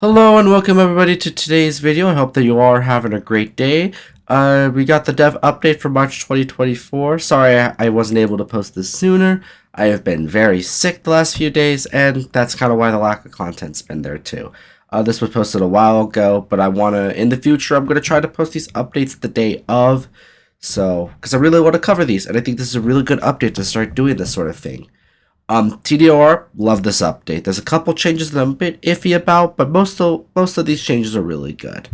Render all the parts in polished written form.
Hello and welcome everybody to today's video. I hope that you all are having a great day. We got the dev update for March 2024. Sorry I wasn't able to post this sooner. I have been very sick the last few days, and that's kind of why the lack of content's been there too. This was posted a while ago, but in the future, I'm going to try to post these updates the day of. So, because I really want to cover these, and I think this is a really good update to start doing this sort of thing. TDR, love this update. There's a couple changes that I'm a bit iffy about, but most of these changes are really good.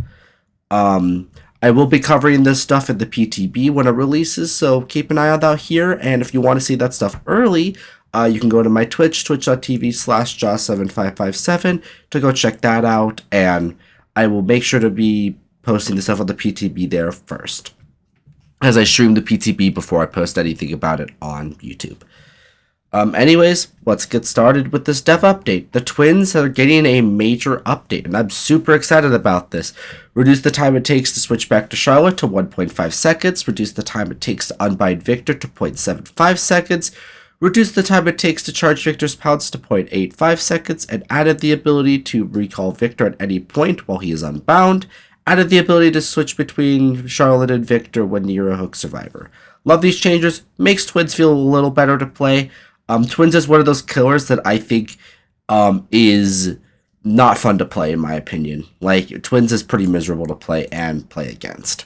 I will be covering this stuff in the PTB when it releases, so keep an eye on that here. And if you want to see that stuff early, you can go to my Twitch, twitch.tv/jaws7557 to go check that out, and I will make sure to be posting the stuff on the PTB there first, as I stream the PTB before I post anything about it on YouTube. Anyways, let's get started with this dev update. The Twins are getting a major update, and I'm super excited about this. Reduce the time it takes to switch back to Charlotte to 1.5 seconds. Reduce the time it takes to unbind Victor to 0.75 seconds. Reduce the time it takes to charge Victor's pounce to 0.85 seconds, and added the ability to recall Victor at any point while he is unbound. Added the ability to switch between Charlotte and Victor when near a hook survivor. Love these changes. Makes Twins feel a little better to play. Twins is one of those killers that I think is not fun to play, in my opinion. Like, Twins is pretty miserable to play and play against.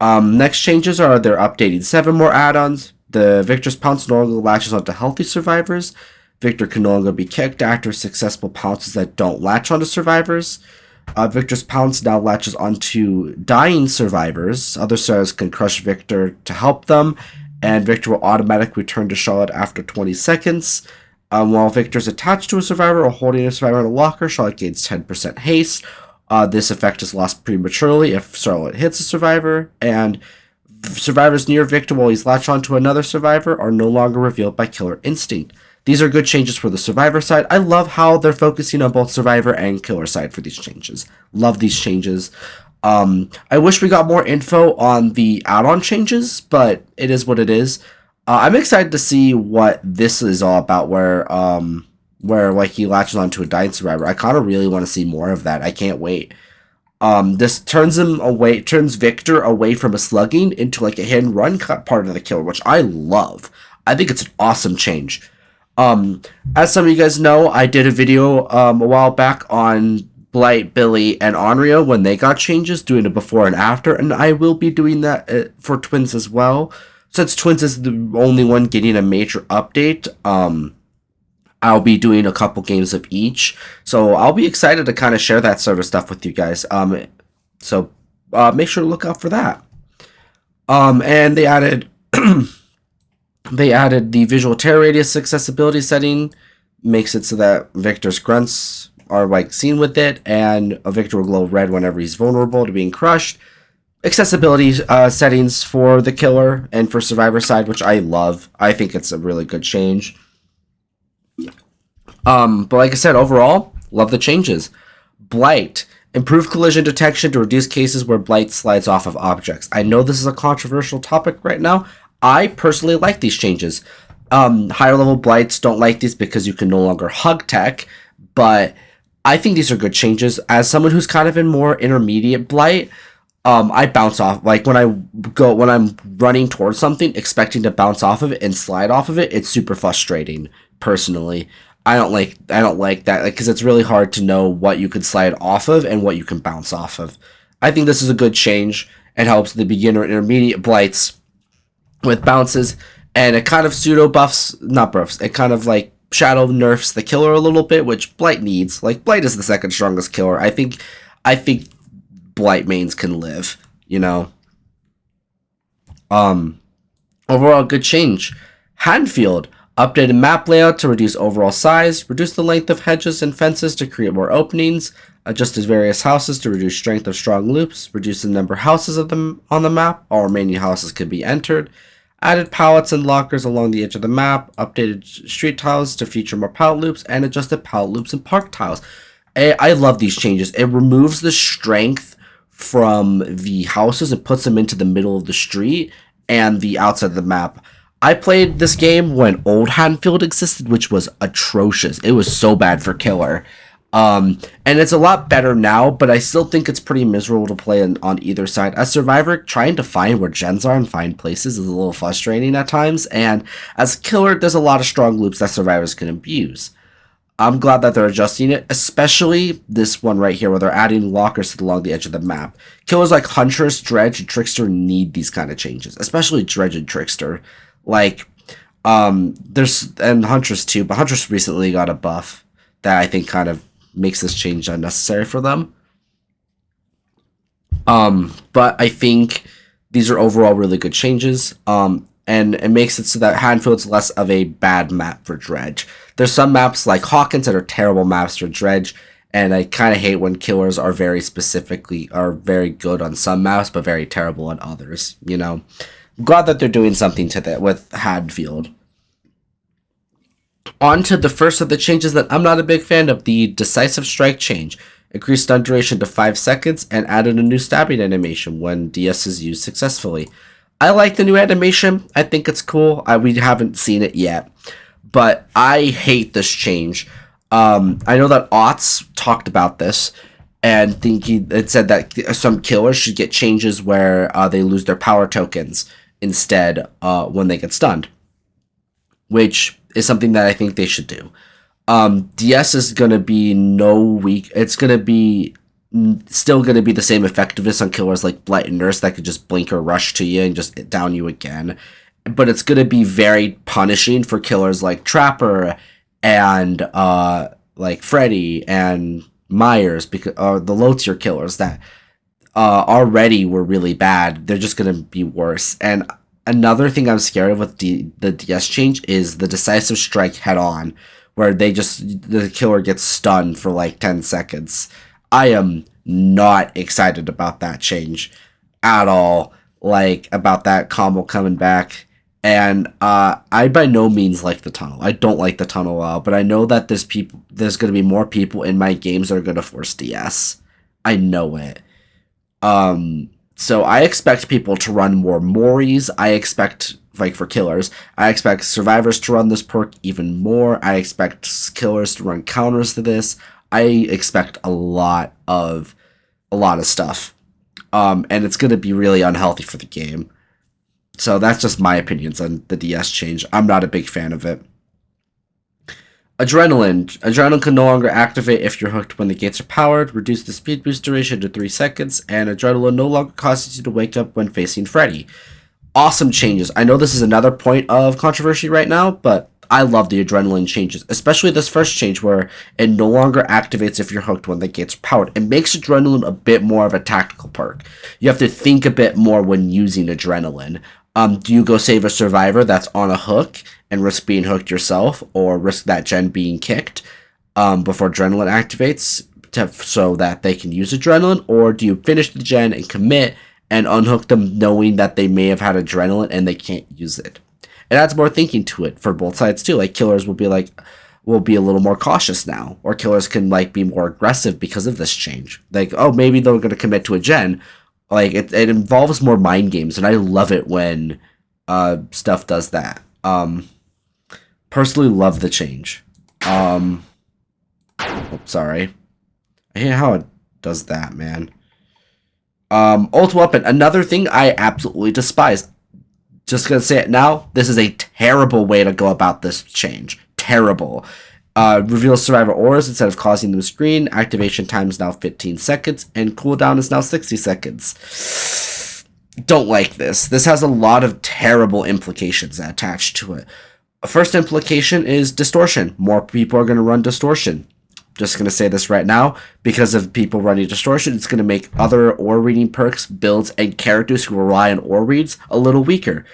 Next changes are they're updating 7 more add-ons. The Victor's Pounce no longer latches onto healthy survivors. Victor can no longer be kicked after successful pounces that don't latch onto survivors. Victor's Pounce now latches onto dying survivors. Other survivors can crush Victor to help them, and Victor will automatically return to Charlotte after 20 seconds. While Victor is attached to a survivor or holding a survivor in a locker, Charlotte gains 10% haste. This effect is lost prematurely if Charlotte hits a survivor, and survivors near Victor while he's latched onto another survivor are no longer revealed by Killer Instinct. These are good changes for the survivor side. I love how they're focusing on both survivor and killer side for these changes. Love these changes. I wish we got more info on the add-on changes, but it is what it is. I'm excited to see what this is all about, where like he latches onto a dying survivor. I kind of really want to see more of that. I can't wait. This turns Victor away from a slugging into like a hit and run cut part of the killer, which I love. I think it's an awesome change. As some of you guys know, I did a video a while back on Blight, Billy, and Onryo when they got changes, doing a before and after, and I will be doing that for Twins as well. Since Twins is the only one getting a major update, I'll be doing a couple games of each, so I'll be excited to kind of share that sort of stuff with you guys. So make sure to look out for that. And they added the visual terror radius accessibility setting, makes it so that Victor's grunts are like seen with it, and a Victor will glow red whenever he's vulnerable to being crushed. Accessibility settings for the killer and for survivor side, which I love. I think it's a really good change. But like I said, overall, love the changes. Blight. Improved collision detection to reduce cases where Blight slides off of objects. I know this is a controversial topic right now. I personally like these changes. Higher level Blights don't like these because you can no longer hug tech, but I think these are good changes. As someone who's kind of in more intermediate Blight, I bounce off. Like when I'm running towards something, expecting to bounce off of it and slide off of it, it's super frustrating. Personally, I don't like that, because it's really hard to know what you can slide off of and what you can bounce off of. I think this is a good change. It helps the beginner and intermediate Blights with bounces, and it kind of it kind of like shadow nerfs the killer a little bit, which Blight needs. Like, Blight is the second strongest killer. I think Blight mains can live, you know. Overall, good change. Hadfield. Updated map layout to reduce overall size, reduce the length of hedges and fences to create more openings, adjusted various houses to reduce strength of strong loops, reduce the number of houses on the map, all remaining houses can be entered, added pallets and lockers along the edge of the map, updated street tiles to feature more pallet loops, and adjusted pallet loops and park tiles. I love these changes. It removes the strength from the houses and puts them into the middle of the street and the outside of the map. I played this game when old Haddonfield existed, which was atrocious. It was so bad for killer. And it's a lot better now, but I still think it's pretty miserable to play on either side. As Survivor, trying to find where gens are and find places is a little frustrating at times, and as Killer, there's a lot of strong loops that Survivors can abuse. I'm glad that they're adjusting it, especially this one right here where they're adding lockers along the edge of the map. Killers like Huntress, Dredge, and Trickster need these kind of changes, especially Dredge and Trickster. Like, there's, and Huntress too, but Huntress recently got a buff that I think kind of makes this change unnecessary for them. But I think these are overall really good changes. And it makes it so that Haddonfield's less of a bad map for Dredge. There's some maps like Hawkins that are terrible maps for Dredge, and I kind of hate when killers are very good on some maps, but very terrible on others, you know? I'm glad that they're doing something to that with Haddonfield. On to the first of the changes that I'm not a big fan of, the Decisive Strike change. Increased stun duration to 5 seconds and added a new stabbing animation when DS is used successfully. I like the new animation. I think it's cool. We haven't seen it yet, but I hate this change. I know that Otts talked about this and it said that some killers should get changes where they lose their power tokens instead when they get stunned, which is something that I think they should do. DS is going to be it's going to be still going to be the same effectiveness on killers like Blight and Nurse that could just blink or rush to you and just down you again. But it's going to be very punishing for killers like Trapper and like Freddy and Myers, because the low tier killers that already were really bad. They're just going to be worse. And another thing I'm scared of with the DS change is the Decisive Strike head on, where the killer gets stunned for like 10 seconds. I am not excited about that change at all, like about that combo coming back. And I by no means like the tunnel. I don't like the tunnel at all, but I know that there's going to be more people in my games that are going to force DS. I know it. So I expect people to run more Moris. I expect, like for killers, I expect Survivors to run this perk even more. I expect killers to run counters to this. I expect a lot of stuff. And it's going to be really unhealthy for the game. So that's just my opinions on the DS change. I'm not a big fan of it. Adrenaline. Adrenaline can no longer activate if you're hooked when the gates are powered. Reduce the speed boost duration to 3 seconds. And Adrenaline no longer causes you to wake up when facing Freddy. Awesome changes. I know this is another point of controversy right now, but I love the Adrenaline changes, especially this first change where it no longer activates if you're hooked when the gates are powered. It makes Adrenaline a bit more of a tactical perk. You have to think a bit more when using Adrenaline. Do you go save a survivor that's on a hook and risk being hooked yourself, or risk that gen being kicked before Adrenaline activates so that they can use Adrenaline, or do you finish the gen and commit and unhook them knowing that they may have had Adrenaline and they can't use it? It adds more thinking to it for both sides too. Like killers will be a little more cautious now, or killers can like be more aggressive because of this change. Like, oh, maybe they're going to commit to a gen. Like it involves more mind games, and I love it when stuff does that. Personally, love the change. Sorry, I hate how it does that, man. Ult weapon, another thing I absolutely despise. Just gonna say it now, this is a terrible way to go about this change. Terrible. Reveals survivor auras instead of causing them to screen. Activation time is now 15 seconds, and cooldown is now 60 seconds. Don't like this. This has a lot of terrible implications attached to it. First implication is distortion. More people are going to run distortion. Just going to say this right now. Because of people running distortion, it's going to make other ore reading perks, builds, and characters who rely on ore reads a little weaker.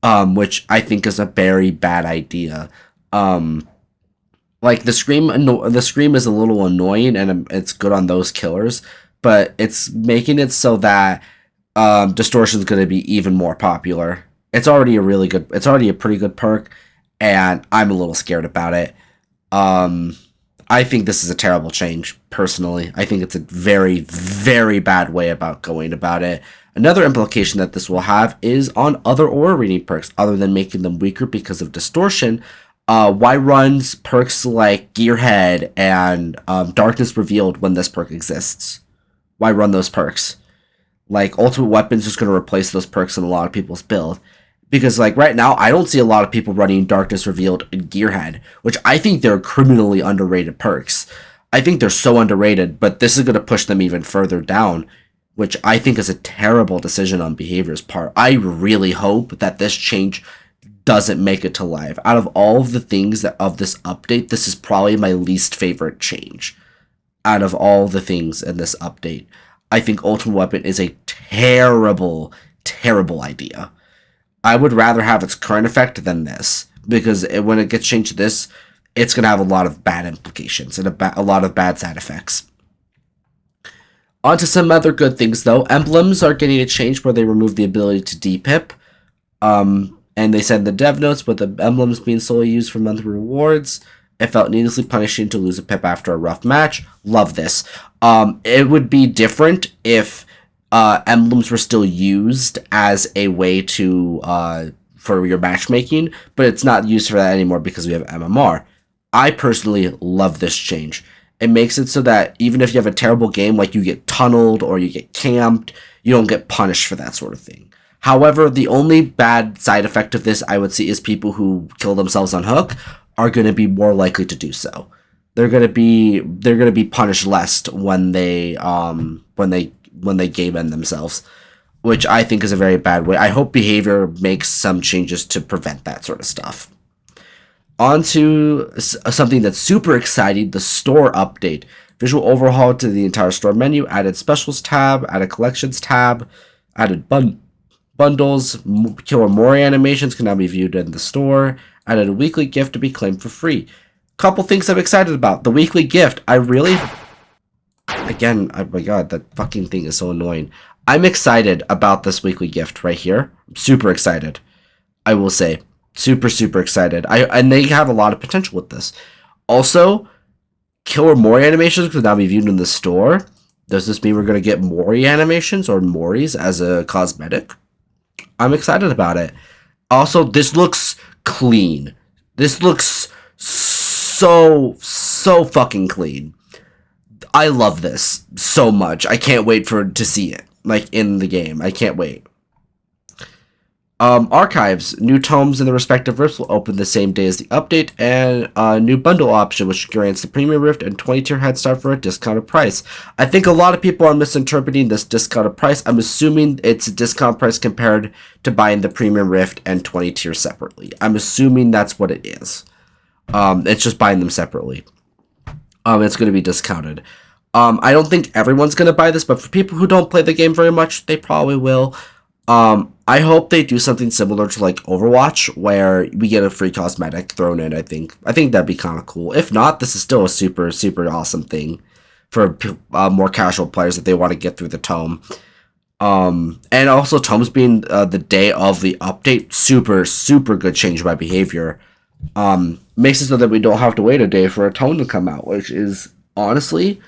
Which I think is a very bad idea. Like the scream is a little annoying, and it's good on those killers, but it's making it so that distortion is going to be even more popular. It's already a pretty good perk, and I'm a little scared about it. I think this is a terrible change, personally. I think it's a very, very bad way about going about it. Another implication that this will have is on other aura reading perks, other than making them weaker because of distortion. Why runs perks like Gearhead and Darkness Revealed when this perk exists? Why run those perks? Like, Ultimate Weapon's just going to replace those perks in a lot of people's build. Because, like, right now, I don't see a lot of people running Darkness Revealed and Gearhead, which I think they're criminally underrated perks. I think they're so underrated, but this is going to push them even further down, which I think is a terrible decision on Behavior's part. I really hope that this change doesn't make it to live. Out of all of the things that of this update, this is probably my least favorite change. Out of all the things in this update, I think Ultimate Weapon is a terrible, terrible idea. I would rather have its current effect than this, because when it gets changed to this, it's going to have a lot of bad implications and a lot of bad side effects. On to some other good things, though. Emblems are getting a change where they remove the ability to depip. And they said in the dev notes, with the emblems being solely used for monthly rewards, it felt needlessly punishing to lose a pip after a rough match. Love this. It would be different if emblems were still used as a way to for your matchmaking, but it's not used for that anymore because we have MMR. I personally love this change. It makes it so that even if you have a terrible game, like you get tunneled or you get camped, you don't get punished for that sort of thing. However, the only bad side effect of this I would see is people who kill themselves on hook are going to be more likely to do so. They're going to be punished less when they game end themselves, which I think is a very bad way. I hope Behavior makes some changes to prevent that sort of stuff. On to something that's super exciting, the store update. Visual overhaul to the entire store menu, added specials tab, added collections tab, added bundles, Killer Mori animations can now be viewed in the store, added a weekly gift to be claimed for free. Couple things I'm excited about. The weekly gift, again, oh my god, that fucking thing is so annoying. I'm excited about this weekly gift right here. I'm super excited. I will say. Super, super excited. And they have a lot of potential with this. Also, Killer Mori animations could now be viewed in the store. Does this mean we're going to get Mori animations or Moris as a cosmetic? I'm excited about it. Also, this looks clean. This looks so fucking clean. I love this so much. I can't wait to see it, like, in the game. I can't wait. Archives. New tomes in the respective rifts will open the same day as the update, and a new bundle option, which grants the Premium Rift and 20-tier head start for a discounted price. I think a lot of people are misinterpreting this discounted price. I'm assuming it's a discount price compared to buying the Premium Rift and 20-tier separately. I'm assuming that's what it is. It's just buying them separately. It's going to be discounted. I don't think everyone's going to buy this, but for people who don't play the game very much, they probably will. I hope they do something similar to like Overwatch, where we get a free cosmetic thrown in. I think that'd be kind of cool. If not, this is still a super, super awesome thing for more casual players that they want to get through the tome. And also tomes being the day of the update, super, super good change by Behavior. Makes it so that we don't have to wait a day for a tome to come out, which is honestly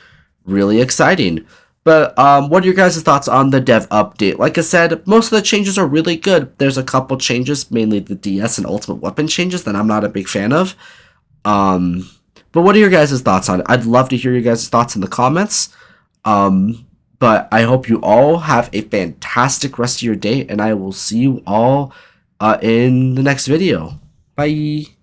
really exciting. But what are your guys' thoughts on the dev update? Like I said, most of the changes are really good. There's a couple changes, mainly the DS and Ultimate Weapon changes, that I'm not a big fan of. But what are your guys' thoughts on it? I'd love to hear your guys' thoughts in the comments. But I hope you all have a fantastic rest of your day, and I will see you all in the next video. Bye!